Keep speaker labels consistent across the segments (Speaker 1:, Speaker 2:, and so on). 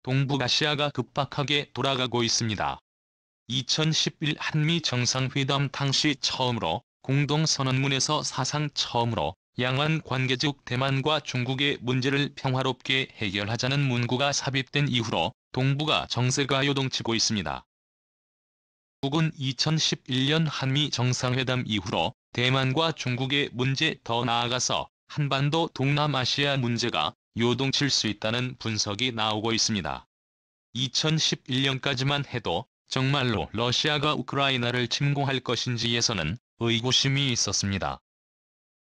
Speaker 1: 동북아시아가 급박하게 돌아가고 있습니다. 2011 한미 정상회담 당시 처음으로 공동선언문에서 사상 처음으로 양안 관계국 대만과 중국의 문제를 평화롭게 해결하자는 문구가 삽입된 이후로 동북아 정세가 요동치고 있습니다. 미국은 2011년 한미 정상회담 이후로 대만과 중국의 문제 더 나아가서 한반도 동남아시아 문제가 요동칠 수 있다는 분석이 나오고 있습니다. 2011년까지만 해도 정말로 러시아가 우크라이나를 침공할 것인지에서는 의구심이 있었습니다.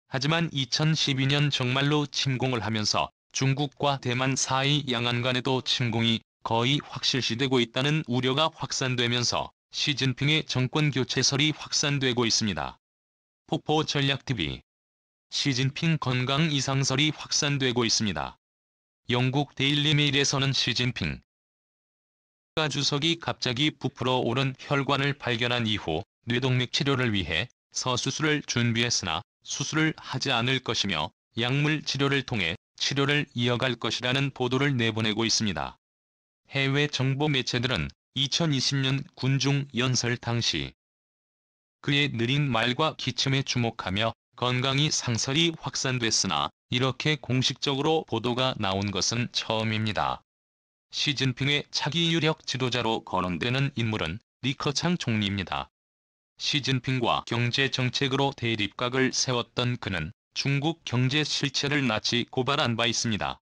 Speaker 1: 하지만 2012년 정말로 침공을 하면서 중국과 대만 사이 양안 간에도 침공이 거의 확실시되고 있다는 우려가 확산되면서 시진핑의 정권 교체설이 확산되고 있습니다. 포포 전략TV 시진핑 건강 이상설이 확산되고 있습니다. 영국 데일리메일에서는 시진핑 주석이 갑자기 부풀어 오른 혈관을 발견한 이후 뇌동맥 치료를 위해 서수술을 준비했으나 수술을 하지 않을 것이며 약물 치료를 통해 치료를 이어갈 것이라는 보도를 내보내고 있습니다. 해외 정보 매체들은 2020년 군중 연설 당시 그의 느린 말과 기침에 주목하며 건강이 상설이 확산됐으나 이렇게 공식적으로 보도가 나온 것은 처음입니다. 시진핑의 차기 유력 지도자로 거론되는 인물은 리커창 총리입니다. 시진핑과 경제정책으로 대립각을 세웠던 그는 중국 경제 실체를 낱이 고발한 바 있습니다.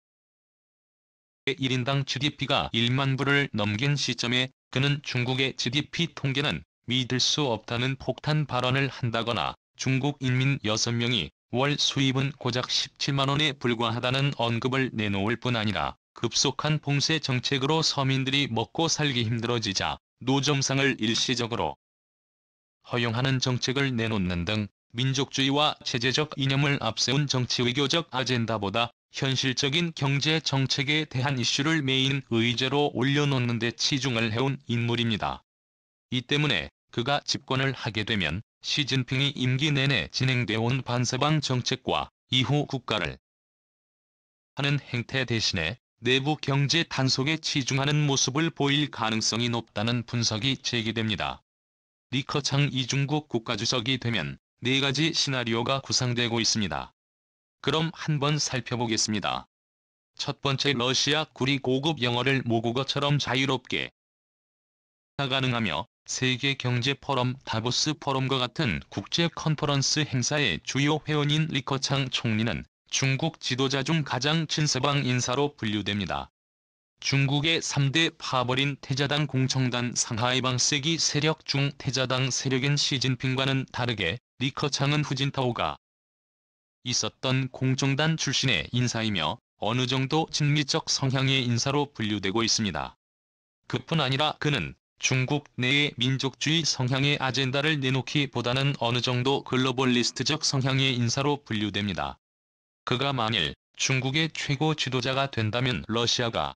Speaker 1: 1인당 GDP가 1만 불을 넘긴 시점에 그는 중국의 GDP 통계는 믿을 수 없다는 폭탄 발언을 한다거나 중국 인민 6명이 월 수입은 고작 17만 원에 불과하다는 언급을 내놓을 뿐 아니라 급속한 봉쇄 정책으로 서민들이 먹고 살기 힘들어지자 노점상을 일시적으로 허용하는 정책을 내놓는 등 민족주의와 체제적 이념을 앞세운 정치외교적 아젠다보다 현실적인 경제 정책에 대한 이슈를 메인 의제로 올려놓는 데 치중을 해온 인물입니다. 이 때문에 그가 집권을 하게 되면 시진핑이 임기 내내 진행되어온 반서방 정책과 이후 국가를 하는 행태 대신에 내부 경제 단속에 치중하는 모습을 보일 가능성이 높다는 분석이 제기됩니다. 리커창 이중국 국가주석이 되면 4가지 시나리오가 구상되고 있습니다. 그럼 한번 살펴보겠습니다. 첫 번째, 러시아 굴이 고급 영어를 모국어처럼 자유롭게 가능하며 세계 경제 포럼 다보스 포럼과 같은 국제 컨퍼런스 행사의 주요 회원인 리커창 총리는 중국 지도자 중 가장 친서방 인사로 분류됩니다. 중국의 3대 파벌인 태자당 공청단 상하이방세기 세력 중 태자당 세력인 시진핑과는 다르게 리커창은 후진타오가 있었던 공청단 출신의 인사이며 어느 정도 친미적 성향의 인사로 분류되고 있습니다. 그뿐 아니라 그는 중국 내의 민족주의 성향의 아젠다를 내놓기보다는 어느 정도 글로벌리스트적 성향의 인사로 분류됩니다. 그가 만일 중국의 최고 지도자가 된다면 러시아가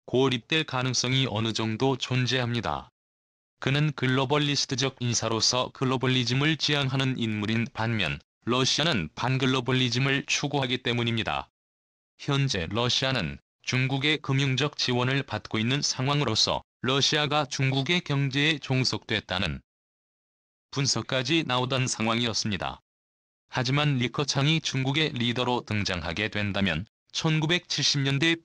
Speaker 1: 고립될 가능성이 어느 정도 존재합니다. 그는 글로벌리스트적 인사로서 글로벌리즘을 지향하는 인물인 반면 러시아는 반글로벌리즘을 추구하기 때문입니다. 현재 러시아는 중국의 금융적 지원을 받고 있는 상황으로서 러시아가 중국의 경제에 종속됐다는 분석까지 나오던 상황이었습니다. 하지만 리커창이 중국의 리더로 등장하게 된다면 1970년대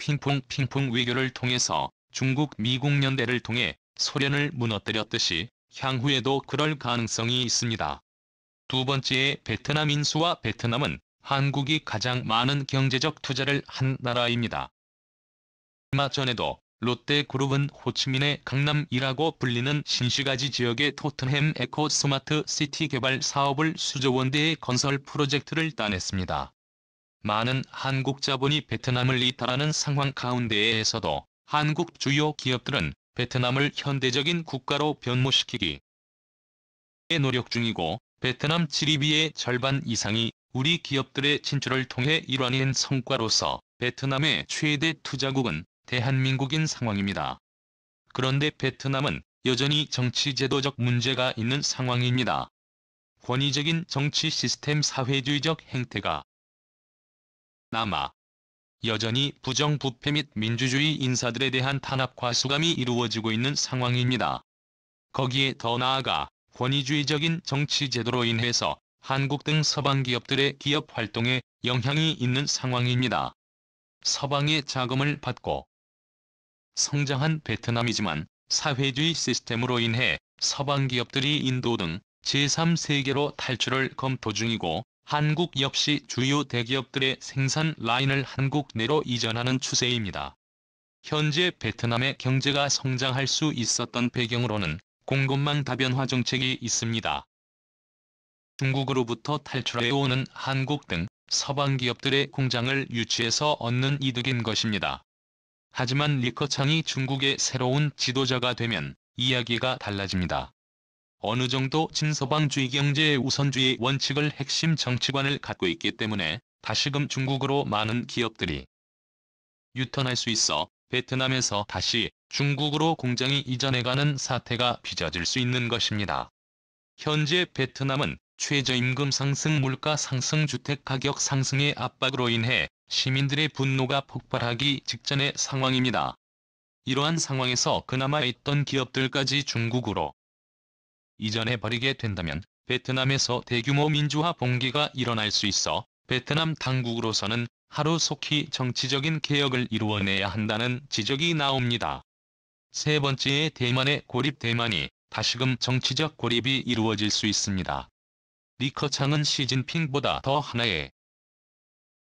Speaker 1: 핑퐁 외교를 통해서 중국-미국 연대를 통해 소련을 무너뜨렸듯이 향후에도 그럴 가능성이 있습니다. 두 번째, 베트남 인수와 베트남은 한국이 가장 많은 경제적 투자를 한 나라입니다. 얼마 전에도 롯데그룹은 호치민의 강남이라고 불리는 신시가지 지역의 토트넘 에코 스마트 시티 개발 사업을 수조 원대의 건설 프로젝트를 따냈습니다. 많은 한국 자본이 베트남을 이탈하는 상황 가운데에서도 한국 주요 기업들은 베트남을 현대적인 국가로 변모시키기 노력 중이고 베트남 GDP의 절반 이상이 우리 기업들의 진출을 통해 이뤄낸 성과로서 베트남의 최대 투자국은 대한민국인 상황입니다. 그런데 베트남은 여전히 정치 제도적 문제가 있는 상황입니다. 권위적인 정치 시스템 사회주의적 행태가 남아 여전히 부정부패 및 민주주의 인사들에 대한 탄압과 수감이 이루어지고 있는 상황입니다. 거기에 더 나아가 권위주의적인 정치 제도로 인해서 한국 등 서방 기업들의 기업 활동에 영향이 있는 상황입니다. 서방의 자금을 받고 성장한 베트남이지만 사회주의 시스템으로 인해 서방 기업들이 인도 등 제3세계로 탈출을 검토 중이고 한국 역시 주요 대기업들의 생산 라인을 한국 내로 이전하는 추세입니다. 현재 베트남의 경제가 성장할 수 있었던 배경으로는 공급망 다변화 정책이 있습니다. 중국으로부터 탈출해오는 한국 등 서방 기업들의 공장을 유치해서 얻는 이득인 것입니다. 하지만 리커창이 중국의 새로운 지도자가 되면 이야기가 달라집니다. 어느 정도 친서방주의 경제의 우선주의 원칙을 핵심 정치관을 갖고 있기 때문에 다시금 중국으로 많은 기업들이 유턴할 수 있어 베트남에서 다시 중국으로 공장이 이전해가는 사태가 빚어질 수 있는 것입니다. 현재 베트남은 최저임금 상승, 물가 상승, 주택가격 상승의 압박으로 인해 시민들의 분노가 폭발하기 직전의 상황입니다. 이러한 상황에서 그나마 있던 기업들까지 중국으로 이전해버리게 된다면 베트남에서 대규모 민주화 봉기가 일어날 수 있어 베트남 당국으로서는 하루속히 정치적인 개혁을 이루어내야 한다는 지적이 나옵니다. 세 번째의 대만의 고립. 대만이 다시금 정치적 고립이 이루어질 수 있습니다. 리커창은 시진핑보다 더 하나의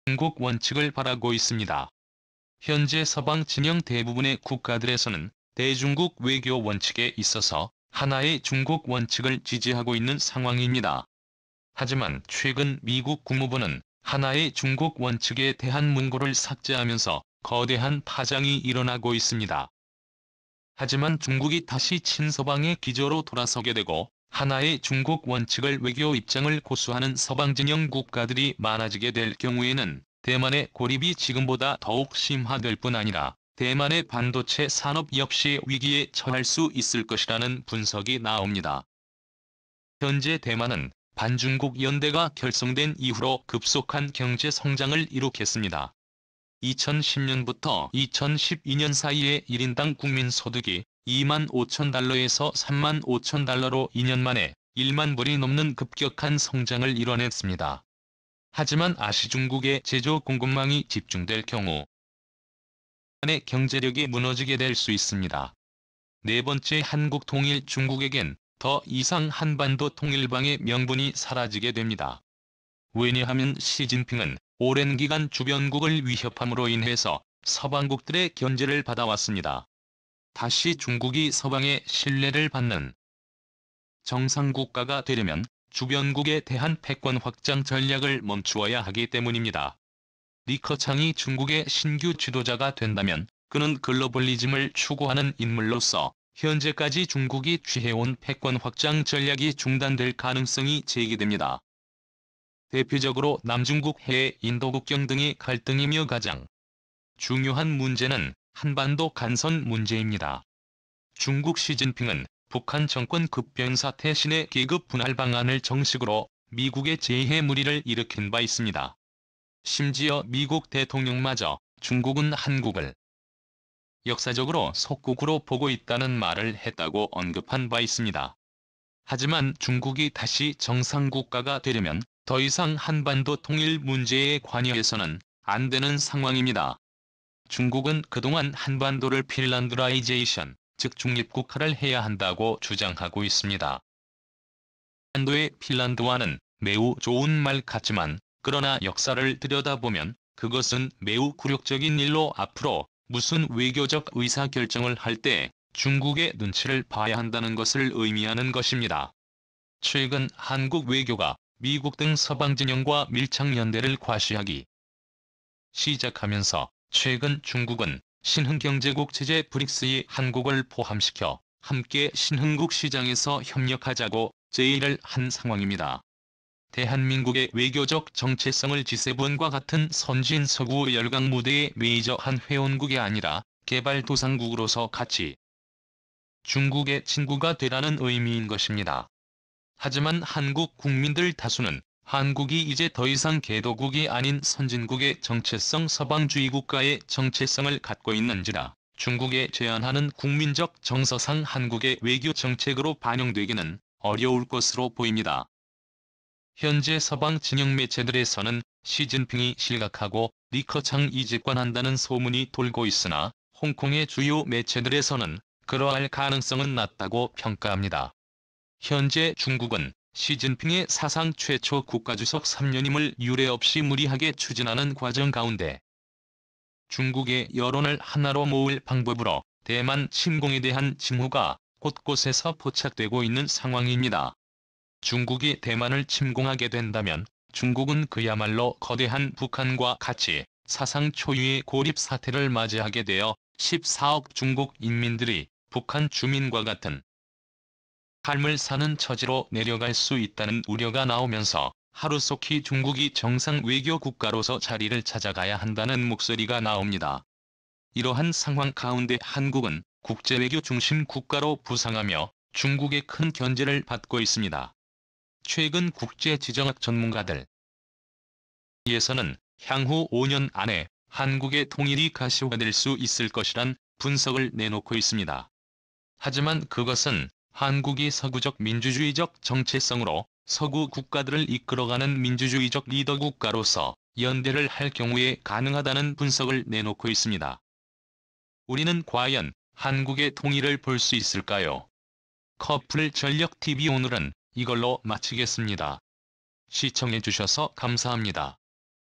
Speaker 1: 중국 원칙을 바라고 있습니다. 현재 서방 진영 대부분의 국가들에서는 대중국 외교 원칙에 있어서 하나의 중국 원칙을 지지하고 있는 상황입니다. 하지만 최근 미국 국무부는 하나의 중국 원칙에 대한 문구를 삭제하면서 거대한 파장이 일어나고 있습니다. 하지만 중국이 다시 친서방의 기조로 돌아서게 되고 하나의 중국 원칙을 외교 입장을 고수하는 서방 진영 국가들이 많아지게 될 경우에는 대만의 고립이 지금보다 더욱 심화될 뿐 아니라 대만의 반도체 산업 역시 위기에 처할 수 있을 것이라는 분석이 나옵니다. 현재 대만은 반중국 연대가 결성된 이후로 급속한 경제 성장을 이룩했습니다. 2010년부터 2012년 사이에 1인당 국민소득이 25,000달러에서 35,000달러로 2년 만에 1만 불이 넘는 급격한 성장을 이뤄냈습니다. 하지만 아시중국의 제조 공급망이 집중될 경우 의 경제력이 무너지게 될 수 있습니다. 네 번째, 한국 통일. 중국에겐 더 이상 한반도 통일방의 명분이 사라지게 됩니다. 왜냐하면 시진핑은 오랜 기간 주변국을 위협함으로 인해서 서방국들의 견제를 받아왔습니다. 다시 중국이 서방의 신뢰를 받는 정상국가가 되려면 주변국에 대한 패권 확장 전략을 멈추어야 하기 때문입니다. 리커창이 중국의 신규 지도자가 된다면 그는 글로벌리즘을 추구하는 인물로서 현재까지 중국이 취해온 패권 확장 전략이 중단될 가능성이 제기됩니다. 대표적으로 남중국 해해 인도 국경 등의 갈등이며 가장 중요한 문제는 한반도 간선 문제입니다. 중국 시진핑은 북한 정권 급변 사태 신의 계급 분할 방안을 정식으로 미국의 제2의 무리를 일으킨 바 있습니다. 심지어 미국 대통령마저 중국은 한국을 역사적으로 속국으로 보고 있다는 말을 했다고 언급한 바 있습니다. 하지만 중국이 다시 정상국가가 되려면 더 이상 한반도 통일 문제에 관여해서는 안 되는 상황입니다. 중국은 그동안 한반도를 핀란드라이제이션, 즉 중립국화를 해야 한다고 주장하고 있습니다. 한반도의 핀란드화는 매우 좋은 말 같지만 그러나 역사를 들여다보면 그것은 매우 굴욕적인 일로 앞으로 무슨 외교적 의사결정을 할 때 중국의 눈치를 봐야 한다는 것을 의미하는 것입니다. 최근 한국 외교가 미국 등 서방 진영과 밀착 연대를 과시하기 시작하면서 최근 중국은 신흥경제국 체제 브릭스에 한국을 포함시켜 함께 신흥국 시장에서 협력하자고 제의를 한 상황입니다. 대한민국의 외교적 정체성을 G7과 같은 선진 서구 열강 무대의 메이저한 회원국이 아니라 개발도상국으로서 같이 중국의 친구가 되라는 의미인 것입니다. 하지만 한국 국민들 다수는 한국이 이제 더 이상 개도국이 아닌 선진국의 정체성 서방주의 국가의 정체성을 갖고 있는지라 중국에 제한하는 국민적 정서상 한국의 외교 정책으로 반영되기는 어려울 것으로 보입니다. 현재 서방 진영 매체들에서는 시진핑이 실각하고 리커창이 집권한다는 소문이 돌고 있으나 홍콩의 주요 매체들에서는 그러할 가능성은 낮다고 평가합니다. 현재 중국은 시진핑의 사상 최초 국가주석 3년임을 유례없이 무리하게 추진하는 과정 가운데 중국의 여론을 하나로 모을 방법으로 대만 침공에 대한 징후가 곳곳에서 포착되고 있는 상황입니다. 중국이 대만을 침공하게 된다면 중국은 그야말로 거대한 북한과 같이 사상 초유의 고립 사태를 맞이하게 되어 14억 중국 인민들이 북한 주민과 같은 삶을 사는 처지로 내려갈 수 있다는 우려가 나오면서 하루속히 중국이 정상 외교 국가로서 자리를 찾아가야 한다는 목소리가 나옵니다. 이러한 상황 가운데 한국은 국제외교 중심 국가로 부상하며 중국의 큰 견제를 받고 있습니다. 최근 국제지정학 전문가들 에서는 향후 5년 안에 한국의 통일이 가시화될 수 있을 것이란 분석을 내놓고 있습니다. 하지만 그것은 한국이 서구적 민주주의적 정체성으로 서구 국가들을 이끌어가는 민주주의적 리더 국가로서 연대를 할 경우에 가능하다는 분석을 내놓고 있습니다. 우리는 과연 한국의 통일을 볼 수 있을까요? 커플 전력 TV 오늘은 이걸로 마치겠습니다. 시청해주셔서 감사합니다.